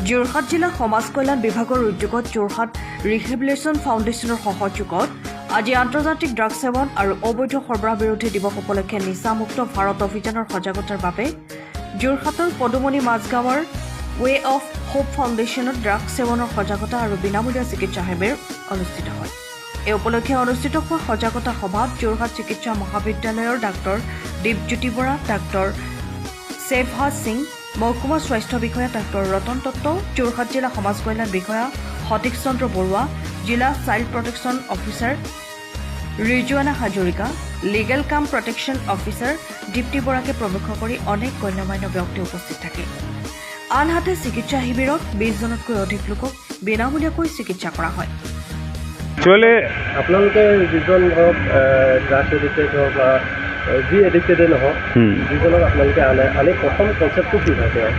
যোৰহাট জিলা সমাজ কল্যাণ বিভাগৰ উদ্যোগত যোৰহাট ৰিহেবিলিটেশ্যন ফাউণ্ডেশ্যনৰ সহযোগত আজি আন্তৰ্জাতিক ড্ৰাগ সেৱন আৰু অবৈধ সৰবৰাহ বিৰোধী দিৱস উপলক্ষে নিচামুক্ত ভাৰত অভিযানৰ সজাগতাৰ বাবে যোৰহাটৰ পদুমণি মাজগাঁৱৰ ৱে অফ হোপ ফাউণ্ডেশ্যনত ড্ৰাগ সেৱনৰ সজাগতা আৰু বিনামূলীয়া চিকিৎসা শিবিৰ অনুষ্ঠিত হয়। এই উপলক্ষে অনুষ্ঠিত হোৱা সজাগতা সভাত যোৰহাট চিকিৎসা মহাবিদ্যালয়ৰ ডাক্তৰ দীপজ্যোতি বৰা, ডাক্তৰ ছেভহাজ সিং, মহকুমা স্বাস্থ্য বিষয়া ডাক্তৰ ৰতন দত্ত, যোৰহাট জিলা সমাজ কল্যাণ বিষয়া সতীশ চন্দ্ৰ বৰুৱা, জিলা child protection officer Rizwana Hazarika, legal কাম প্ৰটেকশ্যন অফিচাৰ দীপ্তি বৰাকে প্ৰমুখ কৰি অনেক গণ্যমান্য ব্যক্তি উপস্থিত থাকে। আনহাতে চিকিৎসা শিবিৰত 20 জনতকৈ অধিক লোকক বিনামূলীয়াকৈ চিকিৎসা কৰা হয়। আপোনালোকে যিজন ধৰক ড্ৰাগছ এডিক্টেড হওক বা যি এডিক্টেডে নহওক, যিজনক আপোনালোকে আনে প্ৰথম কনচেপ্টটো কি হয়?